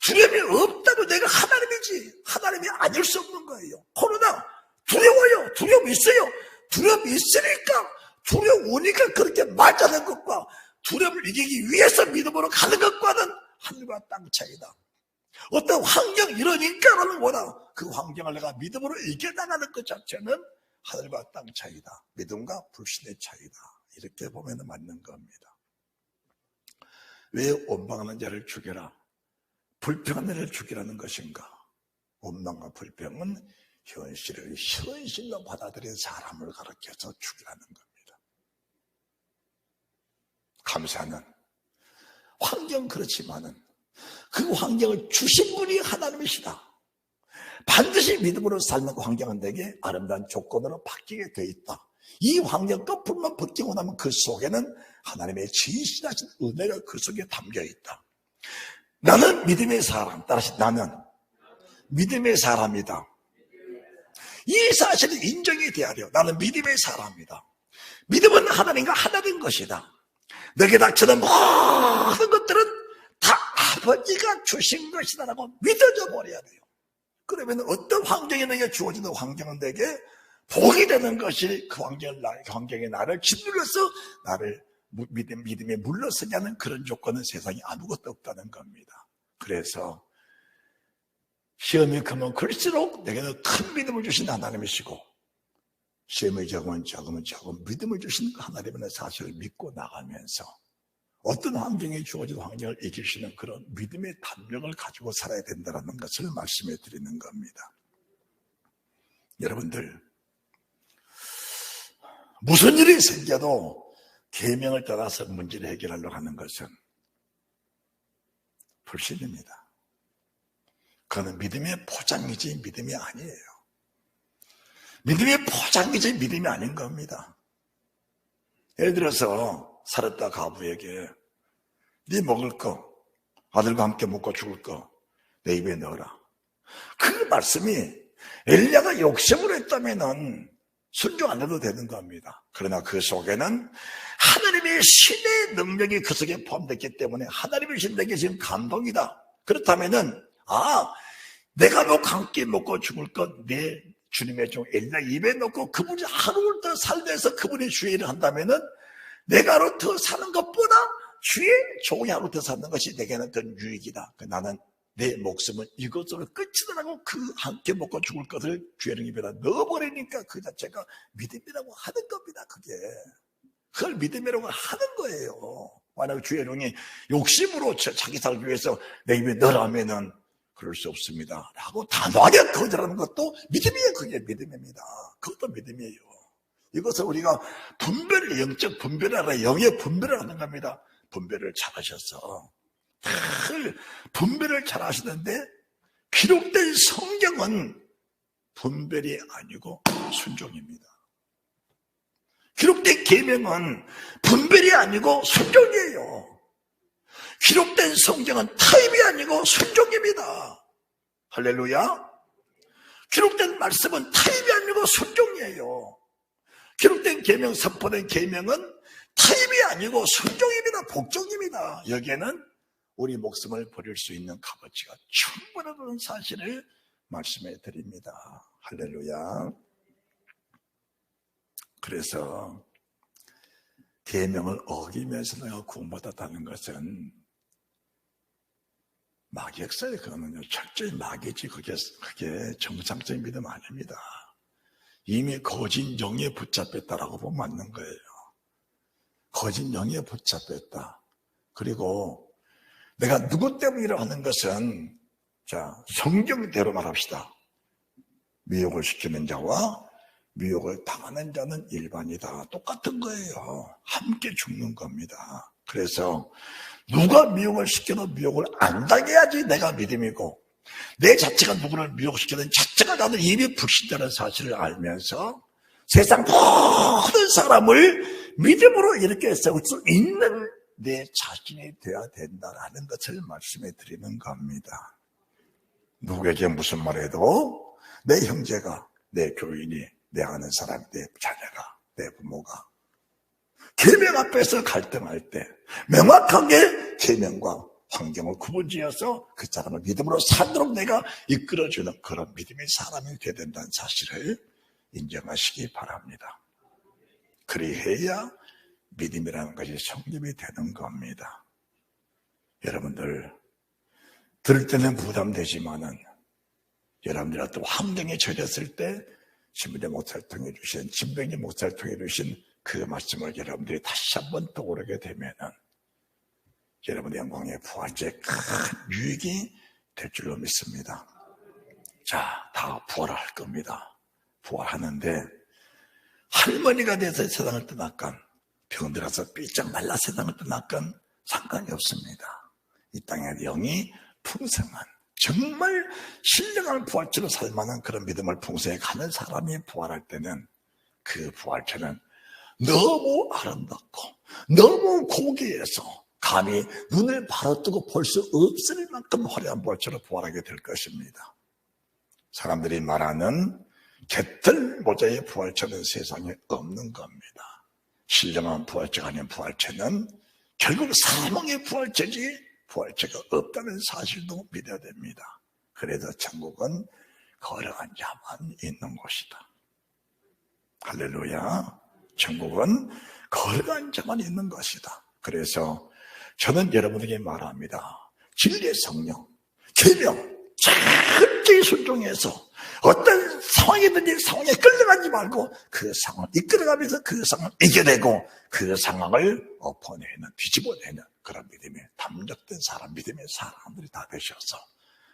두려움이 없다도 내가 하나님이지 하나님이 아닐 수 없는 거예요. 그러나 두려워요. 두려움이 있어요. 두려움이 있으니까 두려움 오니까 그렇게 맞아는 것과 두려움을 이기기 위해서 믿음으로 가는 것과는 하늘과 땅 차이다. 어떤 환경 이러니까라는 거다. 그 환경을 내가 믿음으로 이겨나가는 것 자체는 하늘과 땅 차이다. 믿음과 불신의 차이다. 이렇게 보면 맞는 겁니다. 왜 원망하는 자를 죽여라? 불평하는 자를 죽이라는 것인가? 원망과 불평은 현실을 현실로 받아들인 사람을 가르쳐서 죽이라는 겁니다. 감사는 환경 그렇지만은 그 환경을 주신 분이 하나님이시다. 반드시 믿음으로 살면 그 환경은 내게 아름다운 조건으로 바뀌게 되어 있다. 이 환경 끝불만 벗기고 나면 그 속에는 하나님의 진실하신 은혜가 그 속에 담겨 있다. 나는 믿음의 사람, 따라서 나는 믿음의 사람이다. 이 사실이 인정이 돼야 돼요. 나는 믿음의 사람이다. 믿음은 하나님과 하나 된 것이다. 내게 닥치는 모든 것들은 다 아버지가 주신 것이다라고 믿어져 버려야 돼요. 그러면 어떤 환경이 내게 주어지는 환경은 내게 복이 되는 것이 그 환경이 나를 짓눌러서 나를 믿음에 물러서게 하는 그런 조건은 세상에 아무것도 없다는 겁니다. 그래서 시험이 크면 클수록 내게는 큰 믿음을 주신 하나님이시고 시험이 적으면 믿음을 주신 하나님의 사실을 믿고 나가면서 어떤 환경에 주어진 환경을 이기시는 그런 믿음의 담력을 가지고 살아야 된다는 것을 말씀해 드리는 겁니다. 여러분들, 무슨 일이 생겨도 계명을 따라서 문제를 해결하려고 하는 것은 불신입니다. 그거는 믿음의 포장이지 믿음이 아니에요. 믿음의 포장이지 믿음이 아닌 겁니다. 예를 들어서 살았다 가부에게 네 먹을 거, 아들과 함께 먹고 죽을 거 내 입에 넣어라. 그 말씀이 엘리야가 욕심으로 했다면 순종 안 해도 되는 겁니다. 그러나 그 속에는 하나님의 신의 능력이 그 속에 포함됐기 때문에 하나님의 신 내게 지금 감동이다. 그렇다면은 내가 너 함께 먹고 죽을 것 내 주님의 종 엘리야 입에 넣고 그분이 하루를 더 살면서 그분이 주의 일을 한다면은 내가 하루 더 사는 것보다 주의 종이 하루 더 사는 것이 내게는 더 유익이다. 나는 내 목숨은 이것으로 끝이더라고 그 함께 먹고 죽을 것을 주의 입에다 넣어버리니까 그 자체가 믿음이라고 하는 겁니다. 그걸 믿음이라고 하는 거예요. 만약 주의 종이 욕심으로 자기 살기 위해서 내 입에 넣으라면은 그럴 수 없습니다 라고 단호하게 거절하는 것도 믿음이에요. 그게 믿음입니다. 그것도 믿음이에요. 이것을 우리가 분별을, 영적 분별을 하라, 영의 분별을 하는 겁니다. 분별을 잘하셔서 늘 분별을 잘하시는데 기록된 성경은 분별이 아니고 순종입니다. 기록된 계명은 분별이 아니고 순종이에요. 기록된 성경은 타협이 아니고 순종입니다. 할렐루야. 기록된 말씀은 타협이 아니고 순종이에요. 기록된 계명, 선포된 계명은 타협이 아니고 순종입니다. 복종입니다. 여기에는 우리 목숨을 버릴 수 있는 값어치가 충분하다는 사실을 말씀해 드립니다. 할렐루야. 그래서 계명을 어기면서 내가 구원받았다는 것은 마귀였어요. 그거는요. 철저히 마귀지. 그게 정상적인 믿음 아닙니다. 이미 거짓 영에 붙잡혔다라고 보면 맞는 거예요. 거짓 영에 붙잡혔다. 그리고 내가 누구 때문이라고 하는 것은, 자, 성경대로 말합시다. 미혹을 시키는 자와 미혹을 당하는 자는 일반이다. 똑같은 거예요. 함께 죽는 겁니다. 그래서 누가 미혹을 시켜도 미혹을 안 당해야지 내가 믿음이고, 내 자체가 누구를 미혹시키는 자체가 나는 이미 불신자라는 사실을 알면서 세상 모든 사람을 믿음으로 이렇게 세울 수 있는 내 자신이 되어야 된다라는 것을 말씀해 드리는 겁니다. 누구에게 무슨 말해도 내 형제가, 내 교인이, 내 아는 사람, 내 자녀가, 내 부모가 계명 앞에서 갈등할 때 명확하게 계명과 환경을 구분지어서 그 사람을 믿음으로 살도록 내가 이끌어주는 그런 믿음의 사람이 되어야 된다는 사실을 인정하시기 바랍니다. 그리해야 믿음이라는 것이 성립이 되는 겁니다. 여러분들 들을 때는 부담되지만은 여러분들이 어떤 환경에 처졌을 때 신부님 목사를 통해 주신, 진병님 목사를 통해 주신 그 말씀을 여러분들이 다시 한번 떠오르게 되면은 여러분의 영광의 부활제에 큰 유익이 될 줄로 믿습니다. 자, 다 부활할 겁니다. 부활하는데 할머니가 돼서 세상을 떠났건 병들어서 삐쩍 말라 세상을 떠났건 상관이 없습니다. 이 땅의 영이 풍성한, 정말 신령한 부활체로 살만한 그런 믿음을 풍성해 가는 사람이 부활할 때는 그 부활체는 너무 아름답고 너무 고귀해서 감히 눈을 바로뜨고 볼 수 없을 만큼 화려한 부활체로 부활하게 될 것입니다. 사람들이 말하는 개털 모자의 부활체는 세상에 없는 겁니다. 신령한 부활체가 아닌 부활체는 결국 사망의 부활체지 부활체가 없다는 사실도 믿어야 됩니다. 그래서 천국은 거룩한 자만 있는 곳이다. 할렐루야. 천국은 거룩한 자만 있는 것이다. 그래서 저는 여러분에게 말합니다. 진리의 성령, 계명 철저히 순종해서 어떤 상황이든지 상황에 끌려가지 말고 그 상황을 이끌어가면서 그 상황을 이겨내고 그 상황을 엎어내는, 뒤집어내는 그런 믿음의 담력된 사람, 믿음의 사람들이 다 되셔서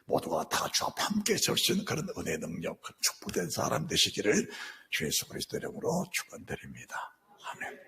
모두가 다 주와 함께 설 수 있는 그런 은혜 능력, 축복된 사람 되시기를 주 예수 그리스도 이름으로 축원드립니다. 아멘.